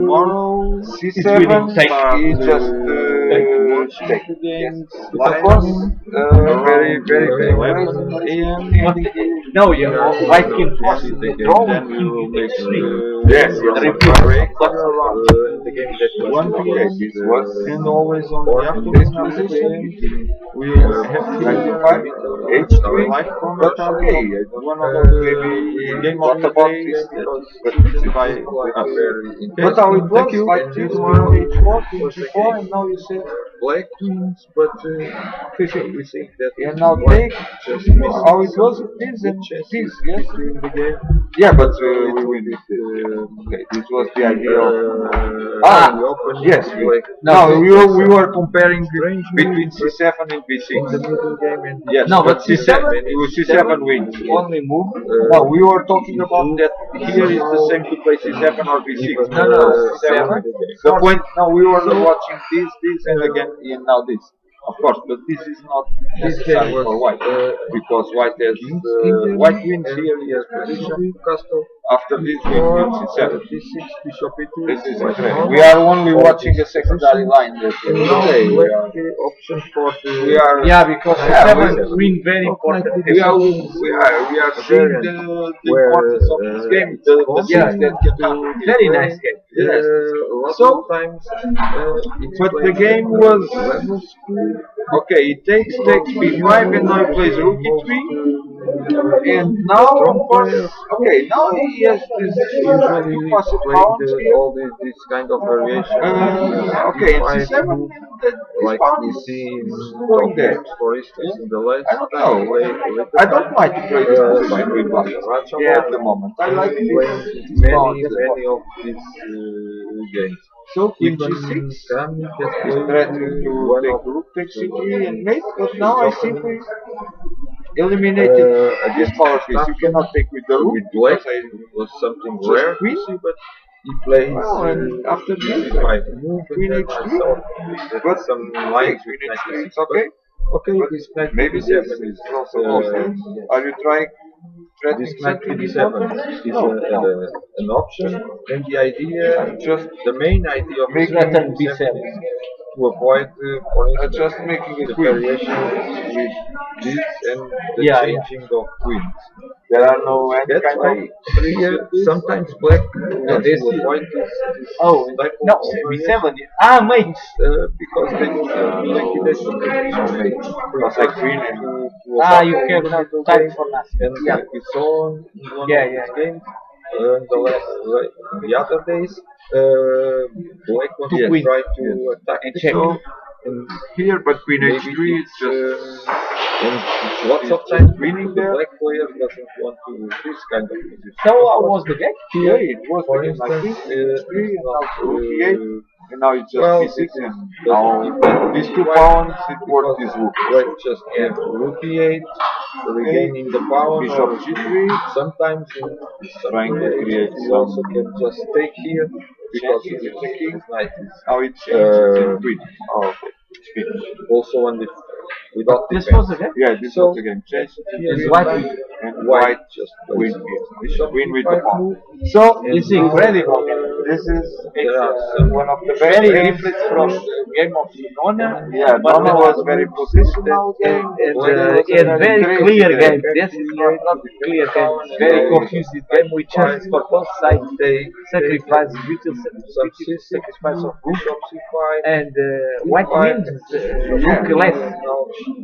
Tomorrow It will take is just check. Yes. Of course, very, very, very crazy. not, no, you know, white can possibly draw and king h3. Yes, The yes. repeat. But 1 p.m. This was and always on the this afternoon position. we have to 95 H3, but okay, one of the maybe game what of the about day this? But chosen by us. very But how it was, Thank you. like And this, tomorrow H4, was the H4, game. and now you say, Black queens, but we think that and now black take just how it was, this and this, yes? in the game. Yeah, but we win this. Okay, this was the idea of. We open Yes, black. no, we were comparing between C7 and B6. In the middle game and Yes, No, but but C7 wins. only move. No, we were talking about that here is the same to play C7 or B6. No, C7. The point, now we were watching this, and again, and now this. Of course, but this is not necessary for white, because white has, white wins here, he has position. castle. After this, we win C7. D6, bishop e2. This is correct. We are only watching the secondary line. Now Okay, black option for the we are. Yeah, because Yeah, seven we- win very important. We are seeing the importance of this game. The Yeah, things that can happen. Very nice game. Yes. So So, times but the game was okay. It takes b5, and now he plays rook e3, and now of course, okay, now he has this usually passive play pawns here. all this kind of variation. Okay, and D5, c7, like pawn we is see in going top there. games, for instance, in the last I don't know. time I don't like to play this position with Yeah. at the moment. I like playing this pawn. many of these games. So queen Even g6. Kami has He's played threatening to one take of rook takes c3 and mate, but now I simply eliminated this power piece. You cannot take with the rook with black. because I It was something just rare to queen. see, but he plays Oh, and after this, d5 move, queen and then h3. I saw But some lines queen with h3, 96. it's okay. Okay, But this knight maybe to d7 this is is also okay. Are you trying threatening this knight to something d7 important? is No. an option, and the idea, Just the main idea of make this threaten knight to b7 is to avoid, for instance, just making a the queen. variation with this and the Yeah, changing of queens. There are no any That's kind why of here sometimes black wants this to avoid this Oh, type no, of variation, b7. Ah, mate. because they don't have liquidation because I queen and Ah, you have no time for nothing. and Yeah. like we saw in one Yeah, of yeah. these games the other days, black wants To to win. try to attack And the check. king, and here, but queen maybe h3 is it's, just and lots of it's times winning the there. black player doesn't want to this kind of position. So how was the game? Yeah, it was For again like instance, this, h3, and now rook e8, and now it's just well, b6, this and is now doesn't these two pawns, it works this rook. Let's just have rook e8, regaining the power, Bishop or g3, sometimes in trying to create we also can just take here because changing this with the king. knight is Now it changes in queen. oh, okay. It's finished. Also on the without This defense. was the game? Yeah, this So, was the game. Change Here Is is white knight, and white white just win plays here. bishop Win with d5 the pawn. move. So It's incredible. this is There are some one of the best Very games. different from the game of Nona. Yeah, but Donna was very positional game. and very clear game. This is not clear game. Very confused game with chances for both sides. They Sacrifice, beautiful some sacrifice of rook, bishop c5 and white wins rook less.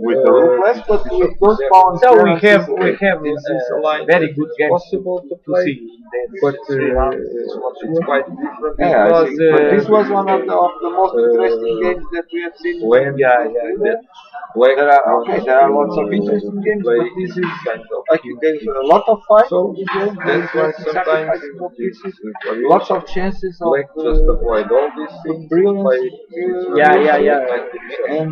With the rook less, but with those pawns. So we there, have This is a line very that good is games possible to to play, see. but it's quite different. Yeah, I because, think, but this was one of the most interesting games that we have seen. When Yeah. black There are okay, there are lots of interesting games, play but this is kind of like there's a lot of fight So, in this game. that's why sometimes Sacrificing of this pieces, variation, lots of chances of black just avoid all these things. brilliance. Play And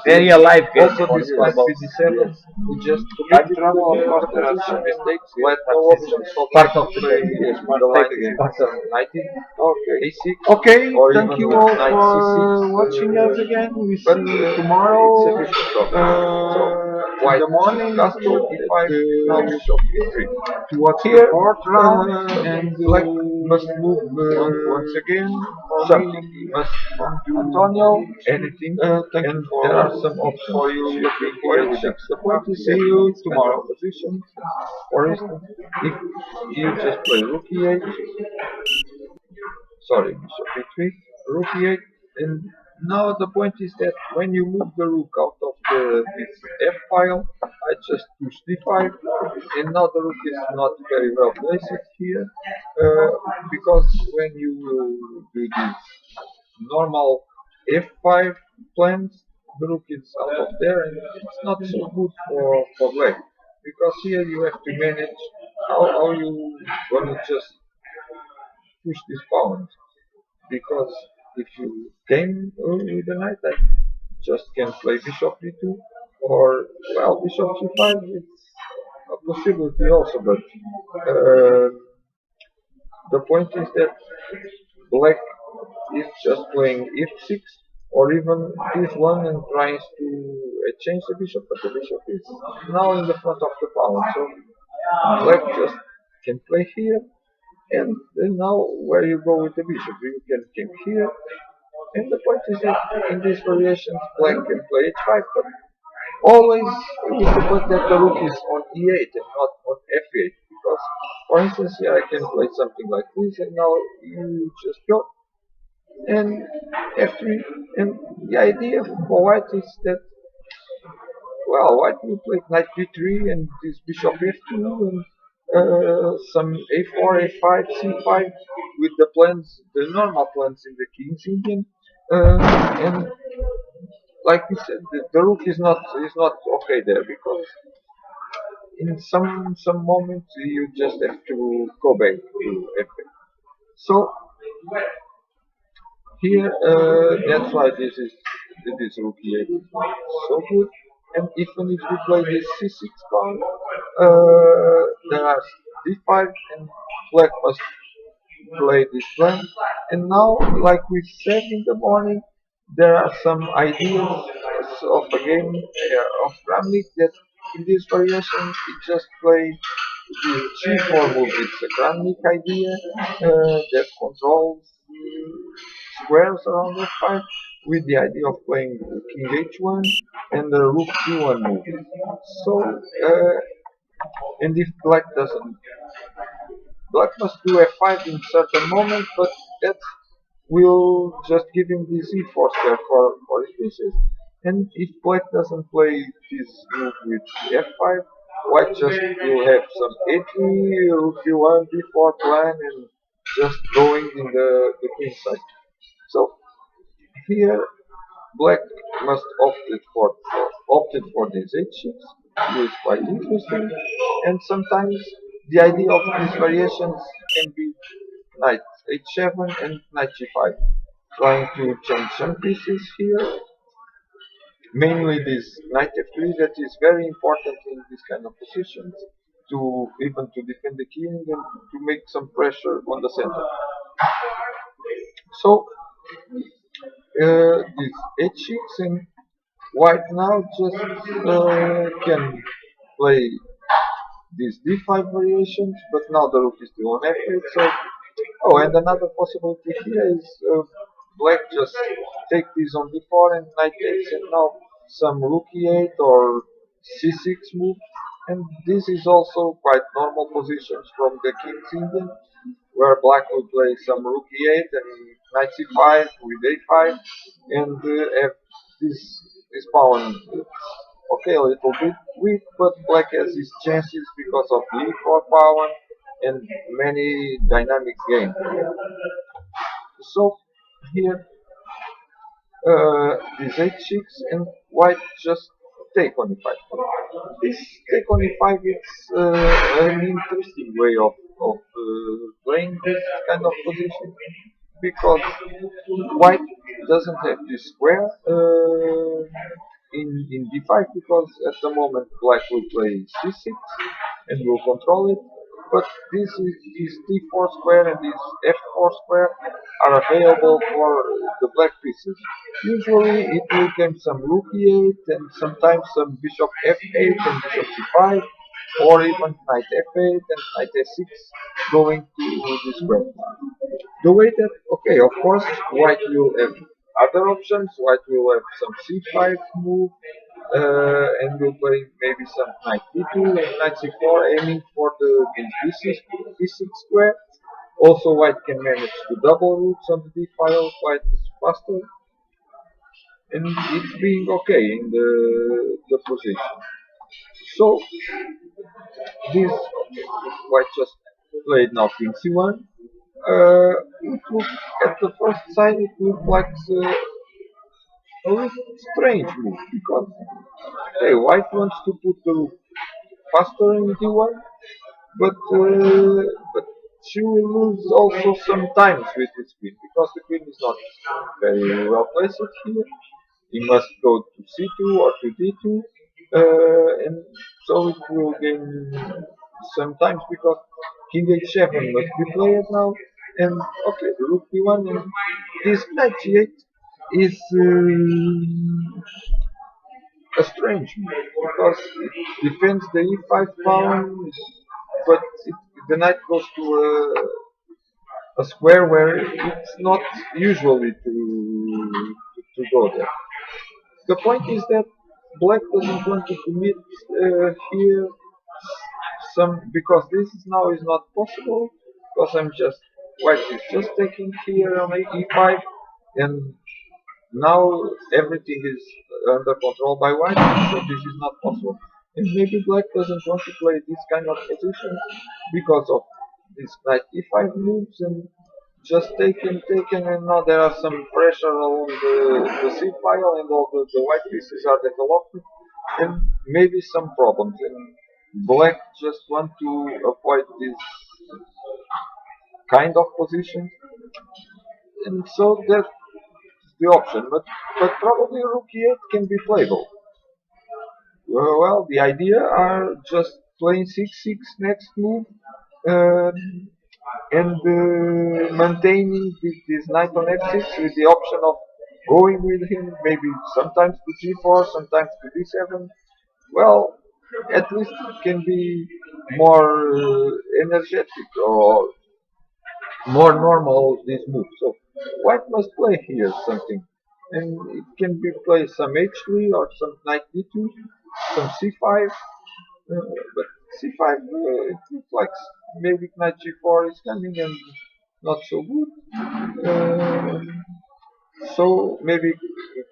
Very alive game. Also, this for like both. CD7, we just I'm trouble, of course, there are some mistakes. let no option for Part of the play game. Part the of line the game. part of 90, Okay. A6. Okay, Or thank even you with all knight for C6, watching us again. We see but you tomorrow it's a different problem. in the morning castle at e5, now bishop e3. to watch the fourth round and black must move once again. Something. He must do Antonio, anything. thank And you for there are some options for you here being for here with each. us. The point is See that you in this kind tomorrow. of position, for instance, if you just play rook e8, sorry, bishop e3, rook e8, and now the point is that when you move the rook out of this f file, I just push d5, and now the rook is not very well placed here, because when you will do this normal f5 plans, the rook is out of there, and it's not so good for black, because here you have to manage how you gonna just push this pawn, because if you came with the knight, I just can play bishop d2, or well, bishop c5. It's a possibility also, but uh, the point is that black is just playing f6, or even this one, and tries to change the bishop, but the bishop is now in the front of the pawn, so black just can play here. And then now where you go with the bishop, you can come here. And the point is that in these variations, black can play h5, but always with the fact that the rook is on e8 and not on f8. Because, for instance, here I can play something like this, and now you just go and f3. And the idea for white is that, well, white will play knight b3 and this bishop f2 and some a4, a5, c5 with the plans, the normal plans in the King's Indian. And like we said, the rook is not okay there, because in some moments you just have to go back to f8. So here, that's why this rook here is so good. And even if you play this c6 pawn, there are d5, and black must play this plan. And now, like we said in the morning, there are some ideas of a game of Kramnik that in this variation it just plays the g4 move. It's a Kramnik idea that controls squares around f5, with the idea of playing king h1 and the rook d1 move. So, and if black doesn't, black must do f5 in certain moments, but that will just give him this e4 square for his pieces. And if black doesn't play this move with f5, white just will have some a3, rook d1, d4 plan, and just going in the queen side. So here black must opted for these h6, which is quite interesting. And sometimes the idea of these variations can be knight h7 and knight g5, trying to change some pieces here. Mainly this knight f3 that is very important in this kind of positions, to even to defend the king and to make some pressure on the center. So this h6, and white now just can play these d5 variations, but now the rook is still on f8. So, oh, and another possibility here is black just take this on d4 and knight takes, and now some rook e8 or c6 move. And this is also quite normal positions from the King's Indian, where black will play some rook e8 and knight c5 with a5, and have this pawn. Okay, a little bit weak, but black has his chances because of the e4 pawn and many dynamic games. So here, this h6, and white just take on e5. This take on e5 is an interesting way of playing this kind of position, because white doesn't have this square in d5, because at the moment black will play c6 and will control it, but this d4 square and this f4 square are available for the black pieces. Usually it will come some rook e8 and sometimes some bishop f8 and bishop c5, or even knight f8 and knight s6 going to this square. The way that, okay, of course, white will have other options. White will have some c5 move, and will play maybe some knight d2 and knight c4, aiming for the b6 square. Also, white can manage to double roots on the d file quite faster, and it's being okay in the position. So this white just played now king c1. It looked, at the first sight, it looked like a little strange move because hey, white wants to put the rook faster in d1, but she will lose also some times with this queen because the queen is not very well placed here. He must go to c2 or to d2, and so it will gain sometimes because king h7 must be played now, and okay, the rook b1 and this knight g8 is a strange move because it defends the e5 pawn, but the knight goes to a square where it's not usually to go there. The point is that black doesn't want to commit here some because this is now is not possible because I'm just white is just taking here on e5 and now everything is under control by white, so this is not possible. And maybe black doesn't want to play this kind of position because of this knight e5 moves and just taken, and now there are some pressure along the c file and all the white pieces are developed and maybe some problems. And black just want to avoid this kind of position, and so that's the option. But probably rook e8 can be playable. Well, the idea are just playing 6-6 next move uh, and maintaining this knight on f6 with the option of going with him maybe sometimes to g4, sometimes to d7. Well, at least it can be more energetic or more normal this move. So white must play here something, and it can be played some h3 or some knight d2, some c5, but c5 it looks like maybe knight g4 is coming and not so good. So maybe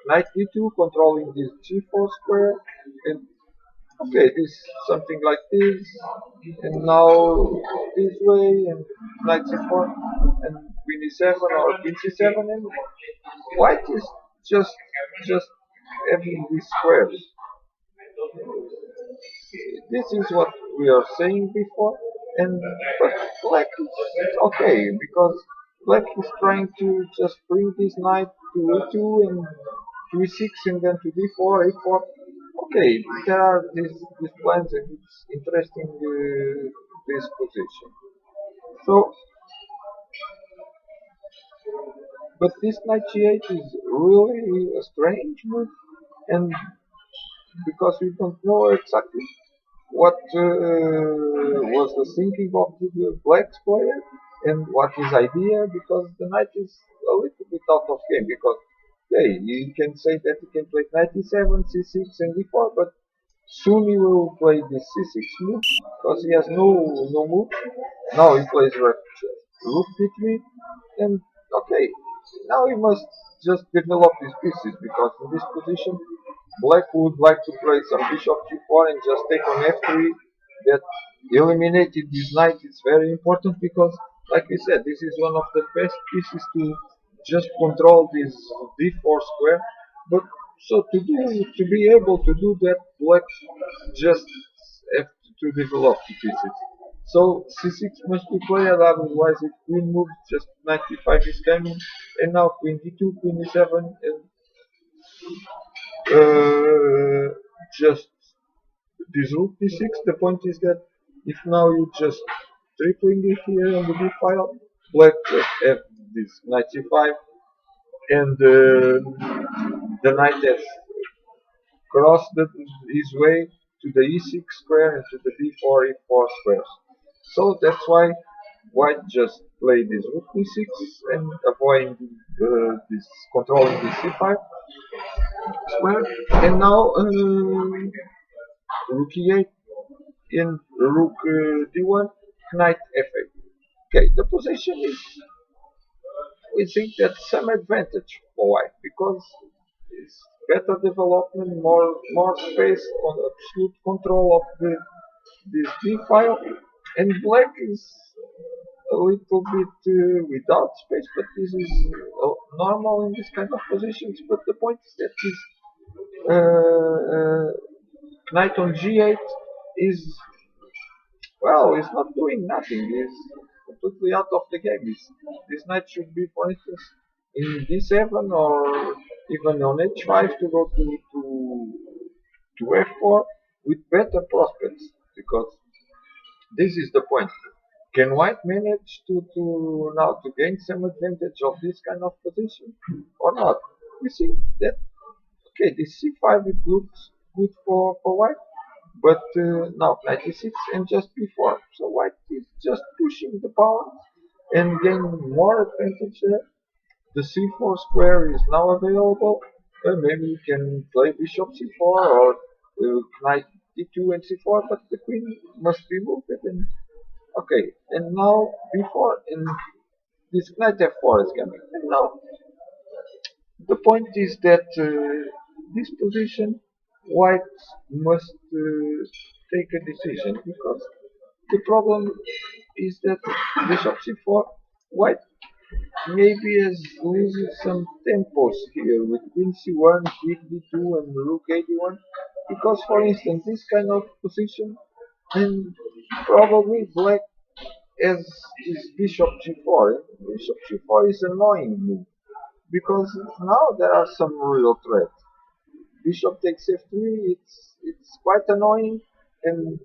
knight d2 controlling this g4 square, and okay, this something like this, and now this way, and knight c4, and queen e7 or queen c7, and white is just having these squares. This is what we are saying before, and but black is okay because black is trying to just bring this knight to e2 and to e6 and then to d4, a4. Okay, there are these plans and it's interesting this position. So, but this knight g8 is really a strange move, and because we don't know exactly what was the thinking of the black player and what his idea, because the knight is a little bit out of game because okay, you can say that he can play knight e7, c6 and d4, but soon he will play this c6 move because he has no move. Now he plays rook d3, and okay, now he must just develop his pieces because in this position black would like to play some bishop g4 and just take on f3. That eliminated this knight is very important because, like we said, this is one of the best pieces to just control this d4 square. But so to be able to do that, black just have to develop the pieces. So c6 must be played, otherwise if queen moves, just knight d5 is coming, and now queen d2, queen e7, and just this rook d6. The point is that if now you just tripling it here on the d file, black just have this knight c5, and the knight has crossed his way to the e6 square and to the d4, e4 squares. So that's why white just played this rook d6 and avoiding this controlling the c5 square. And now rook e8 in rook d1, knight f8. Okay, the position is, we think that's some advantage for white because it's better development, more space on absolute control of this d file, and black is a little bit without space, but this is normal in this kind of positions. But the point is that this knight on g8 is, well, it's not doing nothing. It's completely out of the game. This knight should be, for instance, in d7 or even on h5 to go to f4 with better prospects. Because this is the point. Can white manage to now to gain some advantage of this kind of position or not? We see that, okay, this c5 it looks good for white, but now knight e6 and just before, so white is just pushing the pawn and gain more advantage there. The c4 square is now available. Maybe you can play bishop c4 or knight d2 and c4, but the queen must be moved. And okay, and now before, and this knight f4 is coming. And now the point is that this position white must take a decision, because the problem is that bishop c4 white maybe has losing some tempos here with queen c1, queen d2 and rook a1, because for instance this kind of position, and probably black has this bishop g4. Bishop g4 is annoying me because now there are some real threats. Bishop takes f3, it's quite annoying, and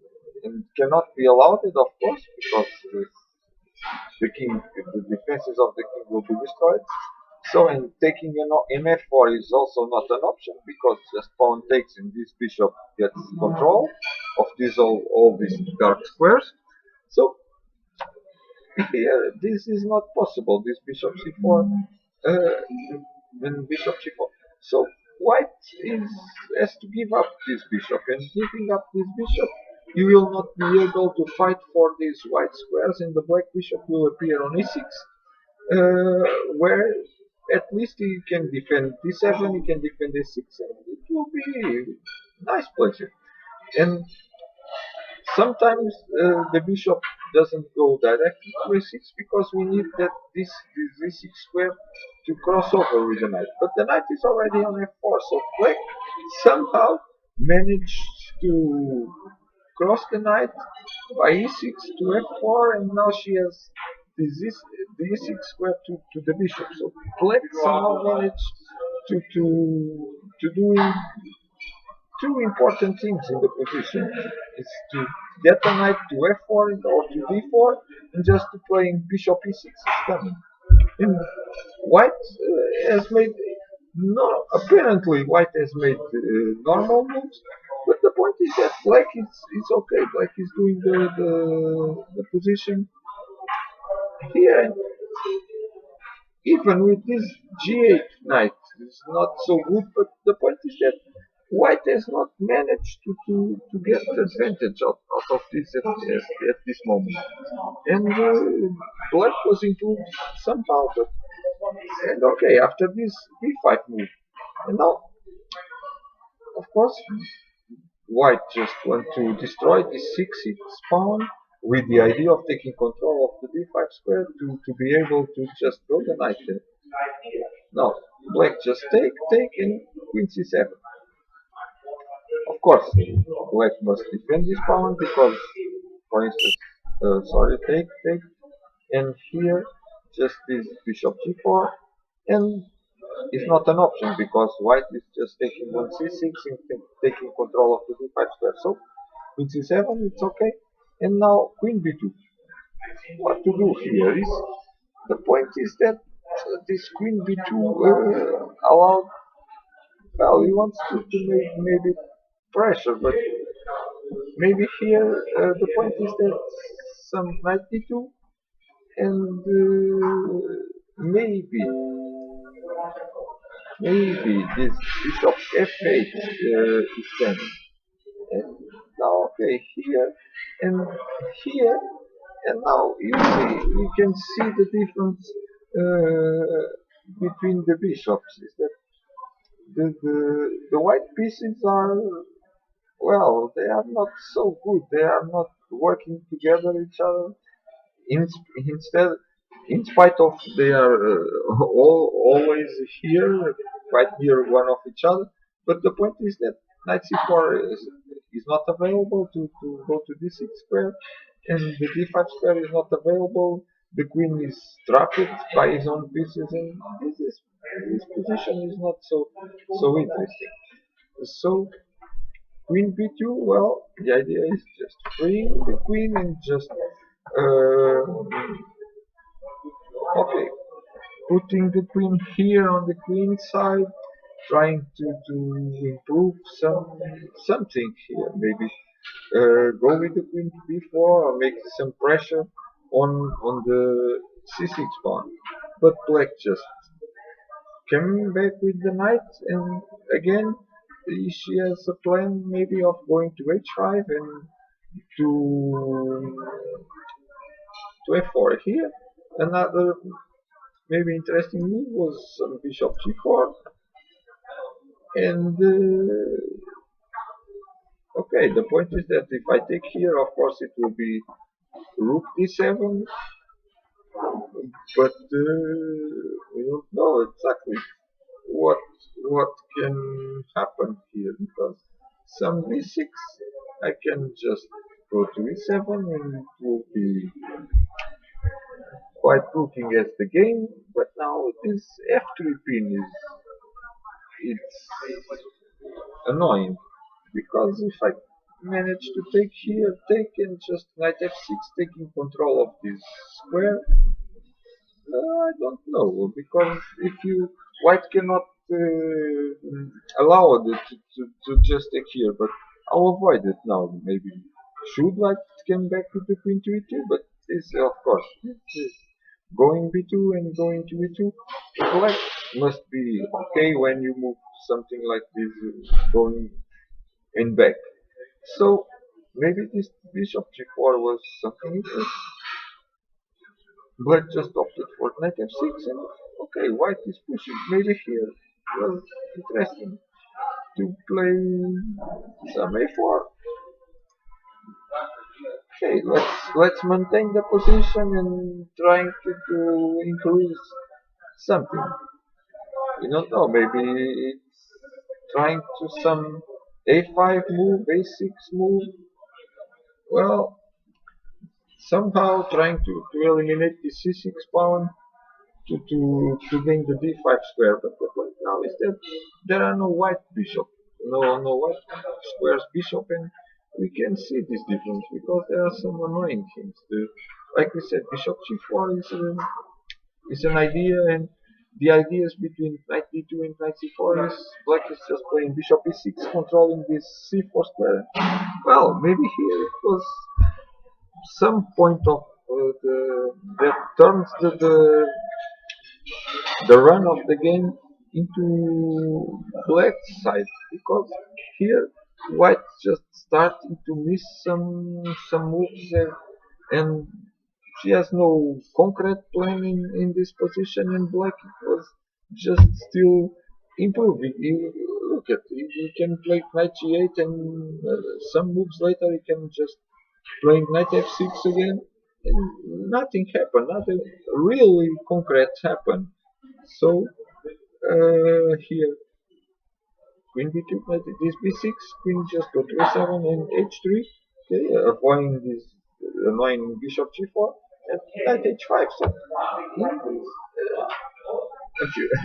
cannot be allowed, of course, because the king, the defenses of the king will be destroyed. So, and taking an f4 is also not an option, because just pawn takes and this bishop gets control of these all these dark squares. So here this is not possible. This bishop c4 and bishop c4. So white has to give up this bishop, and giving up this bishop, you will not be able to fight for these white squares, and the black bishop will appear on e6, where at least he can defend d7, he can defend d6, and it will be nice pleasure. And sometimes the bishop doesn't go directly to a6 because we need that this e6 square to cross over with the knight. But the knight is already on f4, so black somehow managed to cross the knight by e6 to f4, and now she has the e6 square to the bishop. So black somehow managed to do two important things in the position. Is to get the knight to f4 or to d4, and just to playing bishop e6 is coming. And white has made apparently white has made normal moves, but the point is that black is okay. Black is doing the position here. And even with this g8 knight, it's not so good, but the point is that white has not managed to get advantage out of this at this moment. And black was improved somehow, but and okay, after this b5 move. And now, of course, white just want to destroy this 6 pawn with the idea of taking control of the d5 square to be able to just build a knight there. Now, black just take, and queen c7. Of course, black must defend this pawn because, for instance, take, and here just this bishop g4, and it's not an option because white is just taking on c6 and taking control of the d5 square. So queen c7, it's okay, and now queen b2. What to do here is, the point is that this queen b2 allowed, well, he wants to make maybe pressure, but maybe here the point is that some knight d2 and maybe this bishop f8 is standing. And now okay here and here and now you can see the difference between the bishops is that the white pieces are well they are not so good, they are not working together each other in, instead in spite of they are always here quite near one of each other, but the point is that knight c4 is not available to go to d6 square and the d5 square is not available, the queen is trapped by his own pieces and this position is not so interesting. So queen b2, well, the idea is just freeing the queen and just okay, putting the queen here on the queen side, trying to improve something here, maybe go with the queen to b4 or make some pressure on the c6 pawn. But black just came back with the knight and again she has a plan maybe of going to h5 and to f4 here. Another maybe interesting move was some bishop g4 and okay, the point is that if I take here of course it will be rook d7, but we don't know exactly what what can happen here because some b6 I can just go to e7 and it will be quite looking at the game, but now this f3 pin is it's annoying because if I manage to take here, take and just knight f6 taking control of this square, I don't know because if you white cannot allow it to just take here, but I'll avoid it now. Maybe should white come back to the queen to e2, but this of course this is going b2 and going to e2. Black must be okay when you move something like this going in back. So maybe this bishop g4 was something interesting. Black just opted for knight f6 and okay, white is pushing maybe here. Was interesting to play some a4. Okay, let's maintain the position and trying to increase something. You don't know, maybe it's trying to some a5 move, a6 move. Well, somehow trying to eliminate the c6 pawn to gain the d5 square. But the point now is that there are no white bishop, no white squares bishop, and we can see this difference because there are some annoying things. Like we said, bishop g4 is an idea, and the ideas between knight d2 and knight c4 is black is just playing bishop e6, controlling this c4 square. Well, maybe here it was some point of that turns the run of the game into black side because here white just starting to miss some moves and she has no concrete plan in this position and black was just still improving. You look at you can play knight g8 and some moves later you can just playing knight f6 again and nothing happened, nothing really concrete happened. So here queen b2, knight this b6, queen just go to a7 and h3, okay, avoiding this annoying bishop g4 and knight h5. So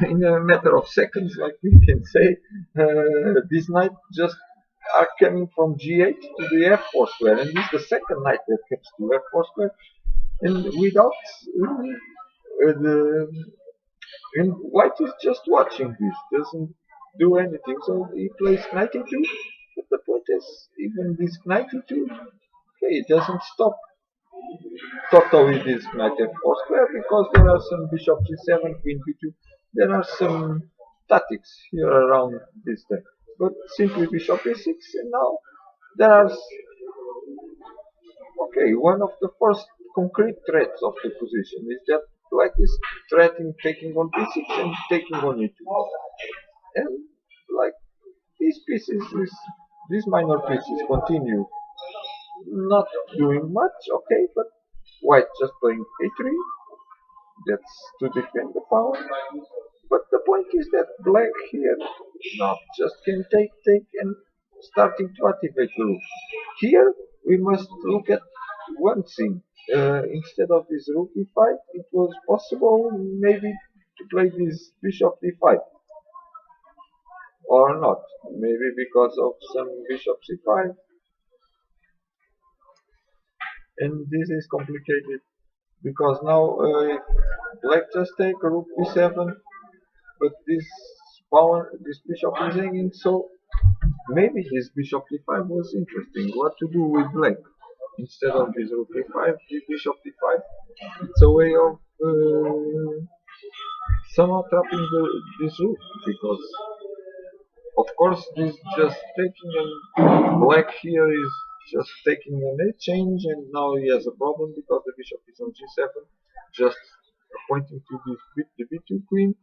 in a matter of seconds, like we can say, this knight just are coming from g8 to the f4 square, and this is the second knight that comes to f4 square, and without the and white is just watching this, doesn't do anything. So he plays knight e2, but the point is, even this knight e2, okay, it doesn't stop totally this knight f4 square because there are some bishop g7, queen b2. There are some tactics here around this thing. But simply bishop a6, and now there are okay. One of the first concrete threats of the position is that black is threatening taking on b6 and taking on e2, and like these pieces, these minor pieces continue not doing much. Okay, but white just playing a3. That's to defend the pawn. But the point is that black here not just can take and starting to activate the rook. Here we must look at one thing. Instead of this rook e5, it was possible maybe to play this bishop d5 or not. Maybe because of some bishop c5, and this is complicated because now black just take rook b7, but this pawn, this bishop is hanging, so maybe this bishop d5 was interesting. What to do with black? Instead of this rook a5, the bishop d5, it's a way of somehow trapping this rook, because of course this just taking, and black here is just taking an exchange, and now he has a problem because the bishop is on g7, just pointing to the b2 queen,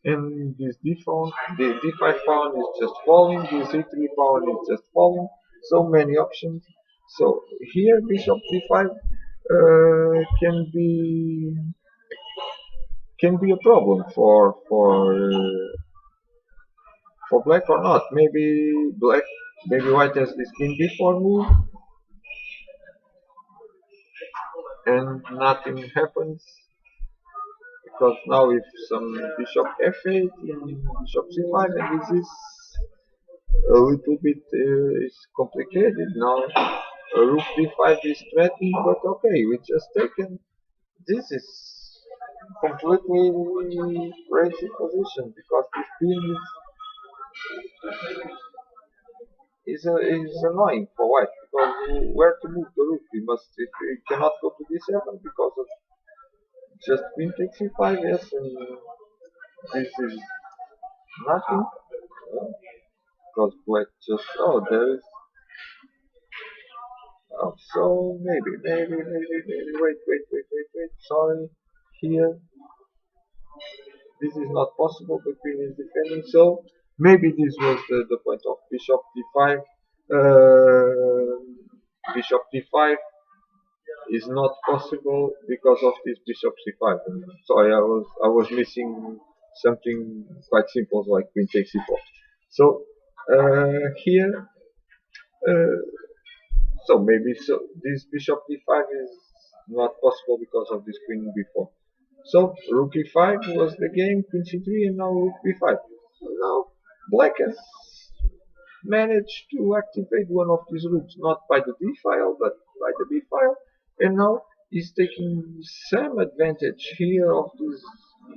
and this d5, the d5 pawn is just falling, this e3 pawn is just falling, so many options. So here bishop d5 can be a problem for black or not. Maybe white has this king b4 move and nothing happens, because now if some bishop f8 and bishop c5, and this is a little bit is complicated now. Rook d5 is threatening, but okay, we just taken. This is completely crazy position because this queen is annoying for white, because where to move the rook? We cannot go to d7 because of just queen takes e5, yes, and this is nothing. Because black just, oh, there is, oh, so maybe, wait, sorry, here, this is not possible, the queen is defending, so maybe this was the point of bishop d5. Bishop d5 is not possible because of this bishop c5. Sorry, I was missing something quite simple like queen takes e4. So here, so maybe this bishop d5 is not possible because of this queen b4. So rook e5 was the game, queen c3, and now rook b5. Now black has managed to activate one of these rooks, not by the d file, but by the b file, and now he's taking some advantage here of this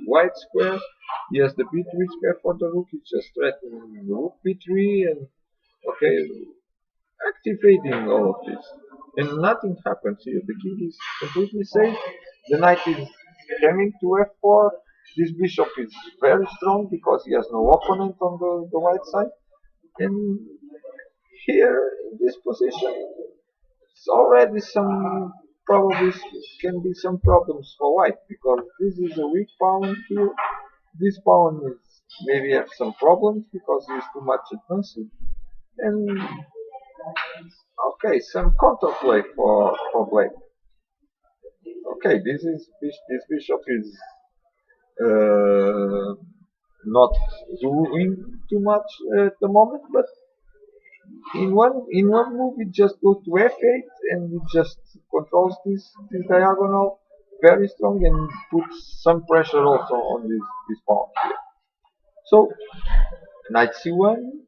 white square. He has the b3 square for the rook, he's just threatening rook b3, and okay, activating all of this. And nothing happens here, the king is completely safe, the knight is coming to f4, this bishop is very strong because he has no opponent on the white side. And here in this position, it's already some, probably can be some problems for white, because this is a weak pawn here. This pawn is maybe have some problems because he's too much advanced. And okay, some counterplay for black. Okay, this bishop is not doing too much at the moment, but in one move it just goes to f8 and it just controls this diagonal very strong and puts some pressure also on this pawn here. So knight c1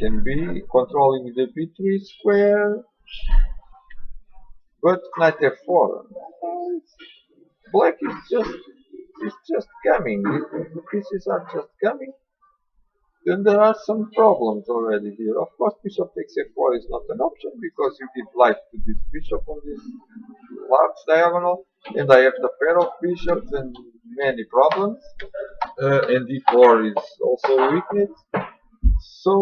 can be controlling the b3 square, but knight f4, black is just coming. The pieces are just coming. then there are some problems already here. Of course, bishop takes f4 is not an option because you give life to this bishop on this large diagonal, and I have the pair of bishops and many problems. And d4 is also weakness. So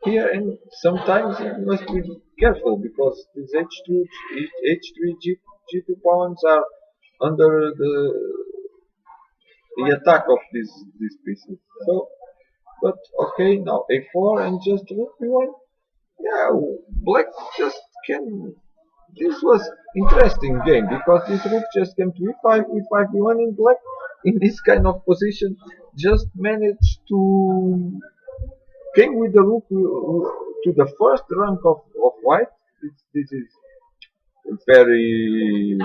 here, and sometimes you must be careful because these h3 g2 pawns are under the attack of these pieces. So, but okay, now a4 and just rook b1. Yeah, black just can. This was interesting game because this rook just came to e5, e5, e1, and black in this kind of position just managed to came with the rook to the first rank of white. This is very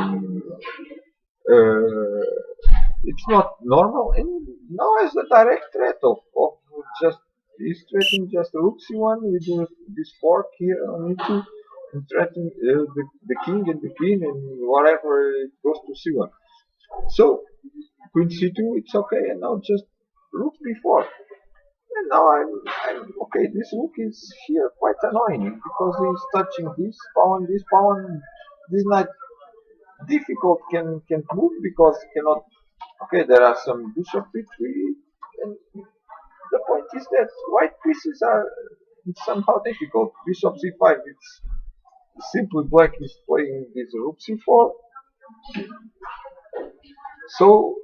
it's not normal, and now as a direct threat of just he's threatening just rook c1 with this fork here on e2 and threatening the king and the queen and whatever it goes to c1. So queen c2 it's okay, and now just rook b4. And now I'm okay. This rook is here quite annoying because he's touching this pawn, this pawn, this knight difficult can move because cannot. Okay, there are some bishop b3, and the point is that white pieces are somehow difficult. Bishop c5, it's simply black is playing this rook c4. So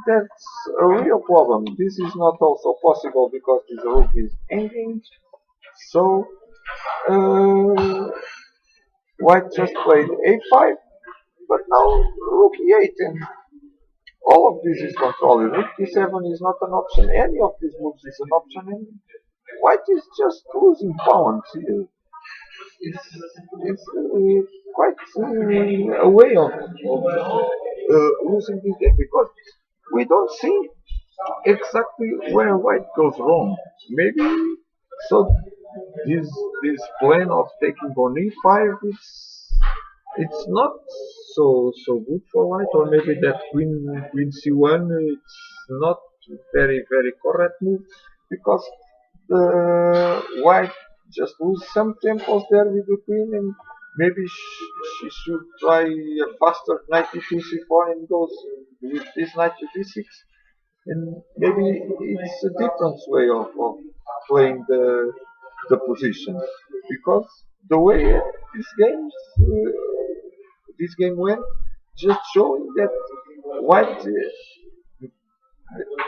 that's a real problem. This is not also possible because this rook is ending. So white just played a5, but now rook e8, and all of this is controlled. Rook d7 is not an option. Any of these moves is an option, and white is just losing pawns here. It's quite a way of losing this game because we don't see exactly where white goes wrong. Maybe so this plan of taking on e5 it's not so good for white, or maybe that queen c1 it's not very correct move because the white just lose some tempos there with the queen, and maybe she should try a faster knight e2 c4 and goes with this knight to d6, and maybe it's a different way of playing the position because the way this game went just showing that white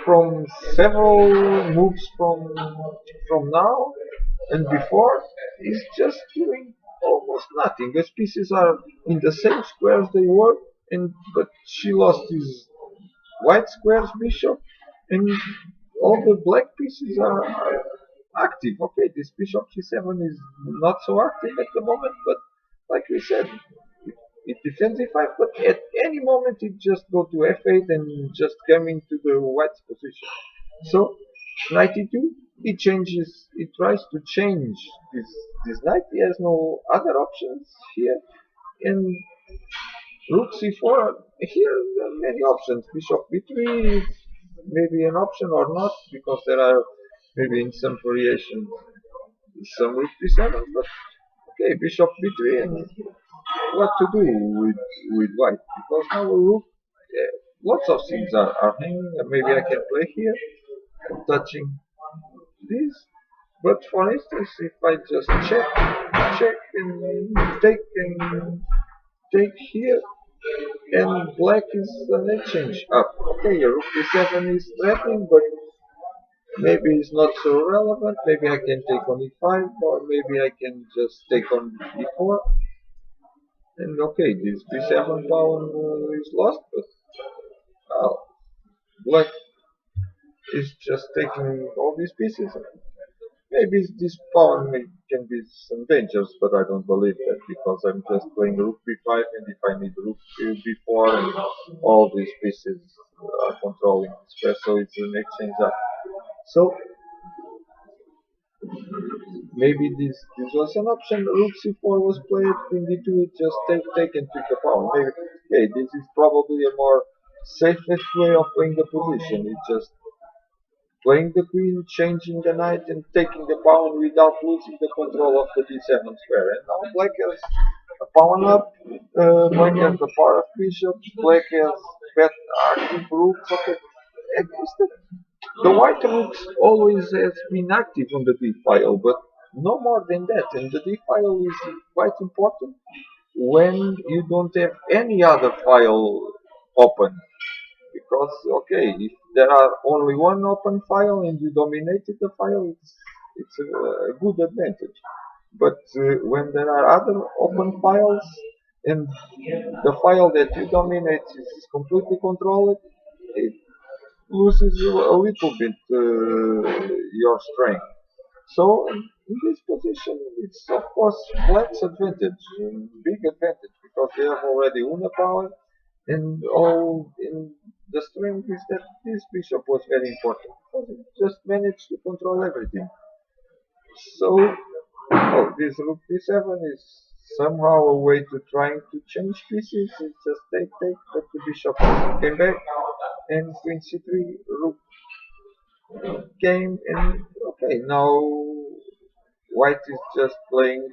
from several moves from now and before is just doing almost nothing. His pieces are in the same squares they were, and but she lost his white squares bishop, and all the black pieces are active. Okay, this bishop c7 is not so active at the moment, but like we said, it defends e5, but at any moment it just go to f8 and just come into the white's position. So knight e2, he tries to change this knight. He has no other options here, and rook c4. Here there are many options. Bishop b3 maybe an option or not because there are maybe in some variation some rook d7. But okay, bishop b3, and what to do with white because now rook lots of things are hanging. Maybe I can play here touching this. But for instance, if I just check and take here, and black is an exchange up. Okay, rook d7 is threatening, but maybe it's not so relevant. Maybe I can take on e5, or maybe I can just take on e4. And okay, this b7 pawn is lost, but black is just taking all these pieces. Maybe this pawn can be some dangers, but I don't believe that because I'm just playing rook b5, and if I need rook b4, and all these pieces are controlling the square, so it's an exchange up. So maybe this was an option. Rook c4 was played, queen d2, it just take and pick the pawn. Maybe okay, this is probably a more safest way of playing the position. It just playing the queen, changing the knight, and taking the pawn without losing the control of the d7 square. And now black has a pawn up, black has the pair of bishops, black has active rooks. Okay, and the white rooks always has been active on the d file, but no more than that. And the d file is quite important when you don't have any other file open. Because, okay, if there are only one open file and you dominated the file, it's a good advantage. But when there are other open files and the file that you dominate is completely controlled, it loses a little bit your strength. So in this position, it's of course black's advantage, big advantage, because they have already won a power, and all in the strength is that this bishop was very important because it just managed to control everything. So, oh, this rook d7 is somehow a way to trying to change pieces. It's just take, but the bishop came back, and queen c3, rook came, and okay, now white is just playing,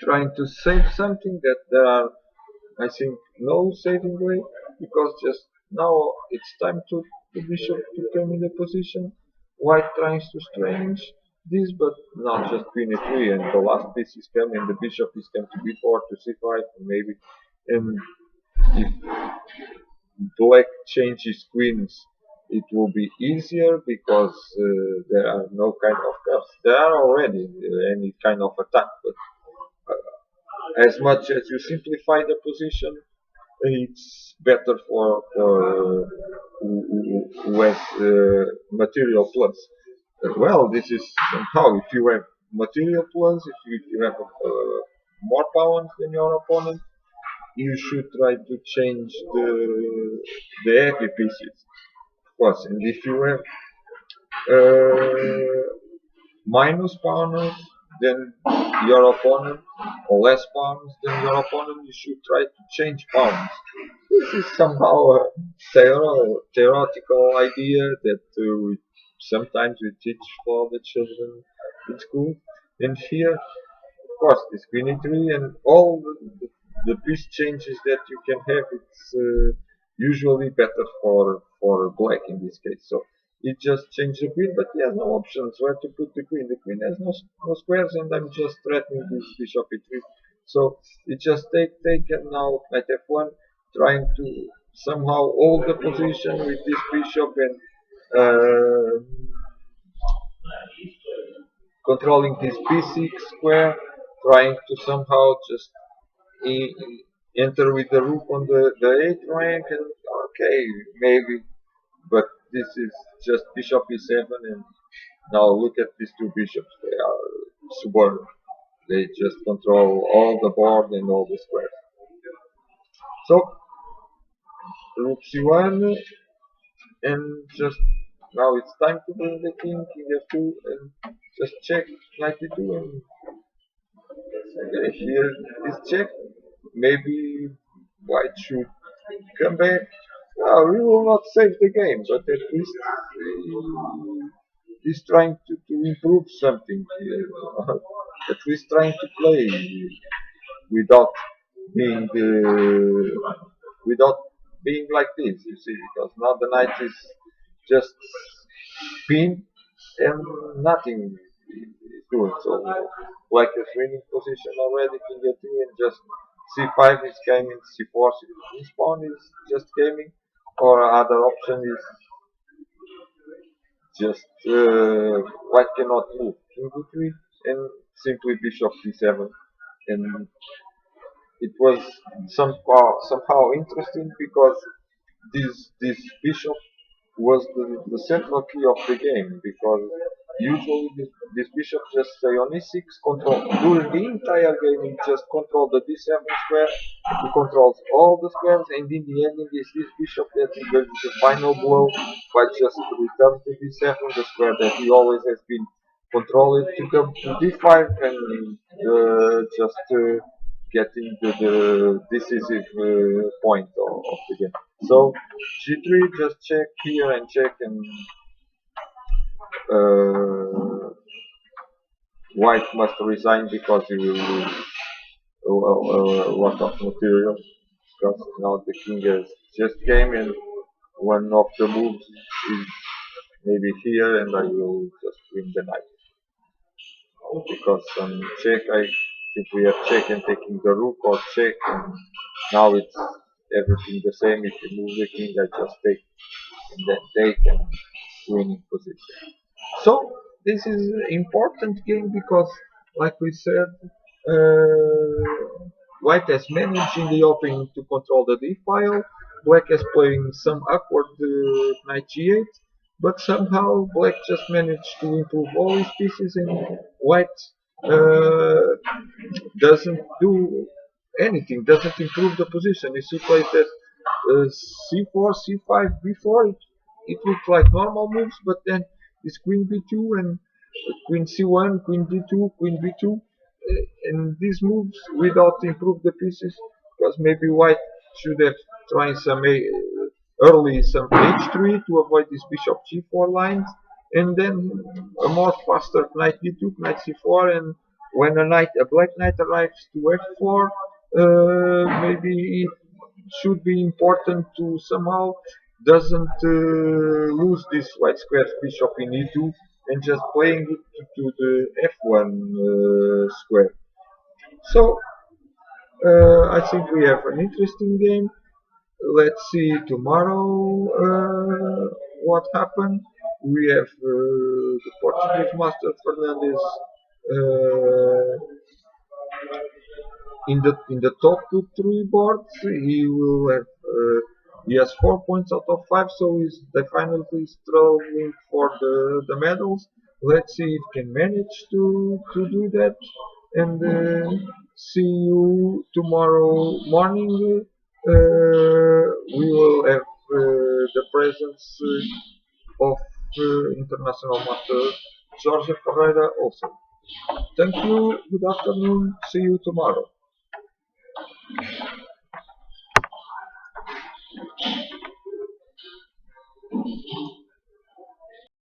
trying to save something that there are, I think, no saving way, because just now it's time to the bishop to come in the position. White tries to strange this, but not just queen e3, and the last piece is coming, and the bishop is come to b4 to c5 maybe, and if black changes queens, it will be easier because there are no kind of curves. There are already any kind of attack, but as much as you simplify the position, it's better for who has material plus. Well, this is somehow, if you have material plus, if you have more pawns than your opponent, you should try to change the heavy pieces, of course. And if you have minus pawners than your opponent, or less pawns than your opponent, you should try to change pawns. This is somehow a theoretical idea that sometimes we teach for the children in school. And here, of course, this queen e3 and all the piece changes that you can have, it's usually better for black in this case. So it just changed the queen, but he has no options where to put the queen. The queen has no squares, and I'm just threatening this bishop e3. So it just take, and now knight f1, trying to somehow hold the position with this bishop and controlling this b6 square, trying to somehow just enter with the rook on the 8th rank, and okay, maybe, but this is just bishop e7, and now look at these two bishops, they are subordinate, they just control all the board and all the squares. So rook c1, and just now it's time to bring the king f2, and just check knight e2, and okay, here is check. Maybe white should come back. No, we will not save the game, but at least he's trying to improve something. At least trying to play without being without being like this. You see, because now the knight is just pinned and nothing is doing. So black is winning position already. King a3 and just c5 is gaming, c4, this pawn is just gaming, or other option is just white cannot move king e3 and simply bishop c7, and it was somehow interesting because this bishop was the central key of the game, because usually this bishop just stay on e6, control during the entire game. He just control the d7 square, he controls all the squares, and in the ending is this bishop that is the final blow by just return to d7, the square that he always has been controlling, to come to d5 and just getting the decisive point of the game. So G3 just check here and check, and white must resign because he will lose a lot of material, because now the king has just came and one of the moves is maybe here, and I will just win the knight. Because on check, I think we are check and taking the rook, or check, and now it's everything the same. If you move the king, I just take and then take and winning position. So this is an important game because, like we said, White has managed in the opening to control the d file. Black is playing some awkward knight g8, but somehow Black just managed to improve all his pieces, and White uh, doesn't do anything, doesn't improve the position. If he plays that c4, c5 before, it looked like normal moves, but then it's queen b2 and queen c1, queen d2, queen b2, and these moves without improve the pieces, because maybe white should have tried some early some h3 to avoid this bishop g4 lines, and then a more faster knight d2, knight c4, and when a black knight arrives to f4, maybe it should be important to somehow doesn't lose this white square bishop in e2 and just playing it to the f1 square. So I think we have an interesting game. Let's see tomorrow what happened. We have the Portuguese master Fernandez in the top 3 boards. He will have he has 4 points out of 5, so he's definitely struggling for the medals. Let's see if he can manage to do that, and see you tomorrow morning. We will have the presence of international master Jorge Ferreira also. Thank you, good afternoon, see you tomorrow.